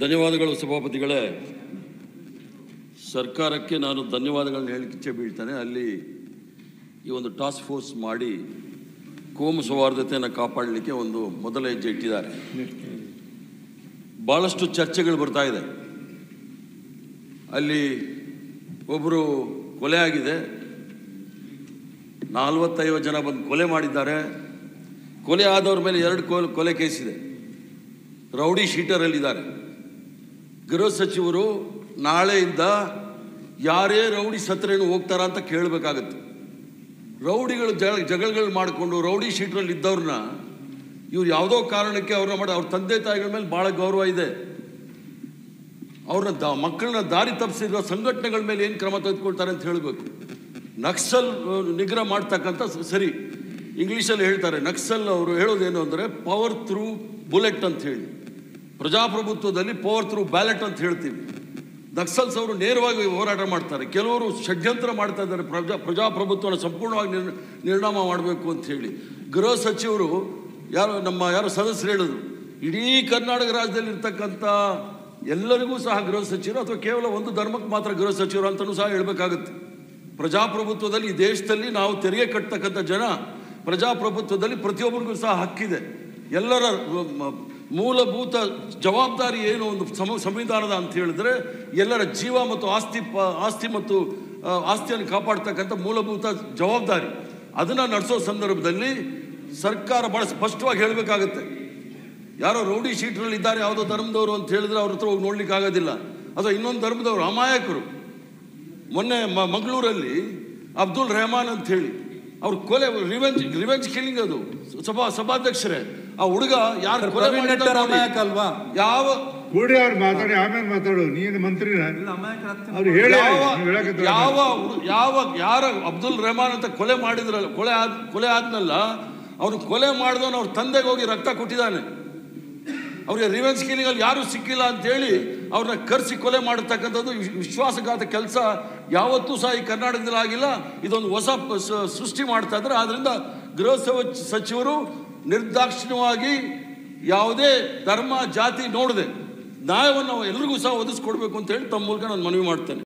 ಧನ್ಯವಾದಗಳು ಸಭಾಪತಿಗಳೇ. ಸರ್ಕಾರಕ್ಕೆ ನಾನು ಧನ್ಯವಾದಗಳನ್ನು ಹೇಳಲಿಕ್ಕೆ ಇಚ್ಛೆ ಬೀಳ್ತಾನೆ. ಅಲ್ಲಿ ಈ ಒಂದು ಟಾಸ್ಕ್ ಫೋರ್ಸ್ ಮಾಡಿ ಕೋಮು ಸೌಹಾರ್ದತೆಯನ್ನು ಕಾಪಾಡಲಿಕ್ಕೆ ಒಂದು ಮೊದಲ ಹೆಜ್ಜೆ ಇಟ್ಟಿದ್ದಾರೆ. ಭಾಳಷ್ಟು ಚರ್ಚೆಗಳು ಬರ್ತಾ ಇದೆ. ಅಲ್ಲಿ ಒಬ್ಬರು ಕೊಲೆ ಆಗಿದೆ, 45 ಜನ ಬಂದು ಕೊಲೆ ಮಾಡಿದ್ದಾರೆ. ಕೊಲೆ ಆದವ್ರ ಮೇಲೆ 2 ಕೊಲೆ ಕೇಸಿದೆ. ರೌಡಿ ಶೀಟರಲ್ಲಿದ್ದಾರೆ. ಗೃಹ ಸಚಿವರು ನಾಳೆಯಿಂದ ಯಾರೇ ರೌಡಿ ಸತ್ರೇನು ಹೋಗ್ತಾರ ಅಂತ ಕೇಳಬೇಕಾಗತ್ತೆ. ರೌಡಿಗಳು ಜಗಳಗಳು ಮಾಡಿಕೊಂಡು ರೌಡಿ ಶೀಟ್ರಲ್ಲಿ ಇದ್ದವ್ರನ್ನ ಇವ್ರು ಯಾವುದೋ ಕಾರಣಕ್ಕೆ ಅವ್ರನ್ನ ಮಾಡಿ ಅವ್ರ ತಂದೆ ತಾಯಿಗಳ ಮೇಲೆ ಭಾಳ ಗೌರವ ಇದೆ. ಅವ್ರನ್ನ ಮಕ್ಕಳನ್ನ ದಾರಿ ತಪ್ಪಿಸಿರೋ ಸಂಘಟನೆಗಳ ಮೇಲೆ ಏನು ಕ್ರಮ ತೆಗೆದುಕೊಳ್ತಾರೆ ಅಂತ ಹೇಳಬೇಕು. ನಕ್ಸಲ್ ನಿಗ್ರಹ ಮಾಡ್ತಕ್ಕಂಥ ಸರಿ, ಇಂಗ್ಲೀಷಲ್ಲಿ ಹೇಳ್ತಾರೆ. ನಕ್ಸಲ್ ಅವರು ಹೇಳೋದೇನು ಅಂದರೆ ಪವರ್ ಥ್ರೂ ಬುಲೆಟ್ ಅಂತ ಹೇಳಿ. ಪ್ರಜಾಪ್ರಭುತ್ವದಲ್ಲಿ ಪವರ್ ಥ್ರೂ ಬ್ಯಾಲೆಟ್ ಅಂತ ಹೇಳ್ತೀವಿ. ನಕ್ಸಲ್ಸ್ ಅವರು ನೇರವಾಗಿ ಹೋರಾಟ ಮಾಡ್ತಾರೆ. ಕೆಲವರು ಷಡ್ಯಂತ್ರ ಮಾಡ್ತಾ ಇದ್ದಾರೆ ಪ್ರಜಾಪ್ರಭುತ್ವನ ಸಂಪೂರ್ಣವಾಗಿ ನಿರ್ನಾಮ ಮಾಡಬೇಕು ಅಂತ ಹೇಳಿ. ಗೃಹ ಸಚಿವರು ಯಾರು ಸದಸ್ಯರು ಹೇಳಿದ್ರು, ಇಡೀ ಕರ್ನಾಟಕ ರಾಜ್ಯದಲ್ಲಿ ಇರ್ತಕ್ಕಂಥ ಎಲ್ಲರಿಗೂ ಸಹ ಗೃಹ ಸಚಿವರು ಅಥವಾ ಕೇವಲ ಒಂದು ಧರ್ಮಕ್ಕೆ ಮಾತ್ರ ಗೃಹ ಸಚಿವರು ಅಂತಲೂ ಸಹ ಹೇಳಬೇಕಾಗುತ್ತೆ. ಪ್ರಜಾಪ್ರಭುತ್ವದಲ್ಲಿ ಈ ದೇಶದಲ್ಲಿ ನಾವು ತೆರಿಗೆ ಕಟ್ತಕ್ಕಂಥ ಜನ, ಪ್ರಜಾಪ್ರಭುತ್ವದಲ್ಲಿ ಪ್ರತಿಯೊಬ್ಬರಿಗೂ ಸಹ ಹಕ್ಕಿದೆ. ಎಲ್ಲರ ಮೂಲಭೂತ ಜವಾಬ್ದಾರಿ ಏನು ಒಂದು ಸಂವಿಧಾನದ ಅಂತ ಹೇಳಿದ್ರೆ ಎಲ್ಲರ ಜೀವ ಮತ್ತು ಆಸ್ತಿ ಮತ್ತು ಆಸ್ತಿಯನ್ನು ಕಾಪಾಡ್ತಕ್ಕಂಥ ಮೂಲಭೂತ ಜವಾಬ್ದಾರಿ. ಅದನ್ನು ನಡೆಸೋ ಸಂದರ್ಭದಲ್ಲಿ ಸರ್ಕಾರ ಭಾಳ ಸ್ಪಷ್ಟವಾಗಿ ಹೇಳಬೇಕಾಗತ್ತೆ. ಯಾರೋ ರೌಡಿ ಶೀಟ್ರಲ್ಲಿ ಇದ್ದಾರೆ ಯಾವುದೋ ಧರ್ಮದವರು ಅಂತ ಹೇಳಿದ್ರೆ ಅವ್ರ ಹತ್ರ ಹೋಗಿ ನೋಡ್ಲಿಕ್ಕೆ ಆಗೋದಿಲ್ಲ. ಅಥವಾ ಇನ್ನೊಂದು ಧರ್ಮದವರು ಅಮಾಯಕರು. ಮೊನ್ನೆ ಮಂಗಳೂರಲ್ಲಿ ಅಬ್ದುಲ್ ರೆಹಮಾನ್ ಅಂತ ಹೇಳಿ ಅವ್ರ ಕೊಲೆ ರಿವೆಂಜ್ ಕಿಲ್ಲಿಂಗ್. ಅದು ಸಭಾಧ್ಯಕ್ಷರೇ, ಆ ಹುಡುಗ ಯಾರು ಕೊಲೆ ಅಲ್ವಾ? ಯಾವ ಕೂಡಿ ಅವ್ರು ಮಾತಾಡಿ ಆಮೇಲೆ ಮಾತಾಡು. ನೀನು ಮಂತ್ರಿ ಯಾರ ಅಬ್ದುಲ್ ರೆಹಮಾನ್ ಅಂತ ಕೊಲೆ ಮಾಡಿದ್ರಲ್ಲ, ಕೊಲೆ ಆದ್ನಲ್ಲ, ಅವ್ನು ಕೊಲೆ ಮಾಡಿದವನು ಅವ್ರ ತಂದೆಗೆ ಹೋಗಿ ರಕ್ತ ಕೊಟ್ಟಿದ್ದಾನೆ. ಅವ್ರಿಗೆ ರಿವೆಂಜ್ ಕಿಲ್ಲಿಂಗಲ್ಲಿ ಯಾರೂ ಸಿಕ್ಕಿಲ್ಲ ಅಂತೇಳಿ ಅವ್ರನ್ನ ಕರೆಸಿ ಕೊಲೆ ಮಾಡತಕ್ಕಂಥದ್ದು ವಿಶ್ವಾಸಘಾತ ಕೆಲಸ ಯಾವತ್ತೂ ಸಹ ಈ ಕರ್ನಾಟಕದಲ್ಲಿ ಆಗಿಲ್ಲ. ಇದೊಂದು ಹೊಸ ಸೃಷ್ಟಿ ಮಾಡ್ತಾ ಇದ್ದಾರೆ. ಆದ್ದರಿಂದ ಗೃಹ ಸಚಿವರು ನಿರ್ದಾಕ್ಷಿಣ್ಯವಾಗಿ ಯಾವುದೇ ಧರ್ಮ ಜಾತಿ ನೋಡದೆ ನ್ಯಾಯವನ್ನು ಎಲ್ಲರಿಗೂ ಸಹ ಒದಗಿಸ್ಕೊಡ್ಬೇಕು ಅಂತ ಹೇಳಿ ತಮ್ಮ ಮೂಲಕ ನಾನು ಮನವಿ ಮಾಡ್ತೇನೆ.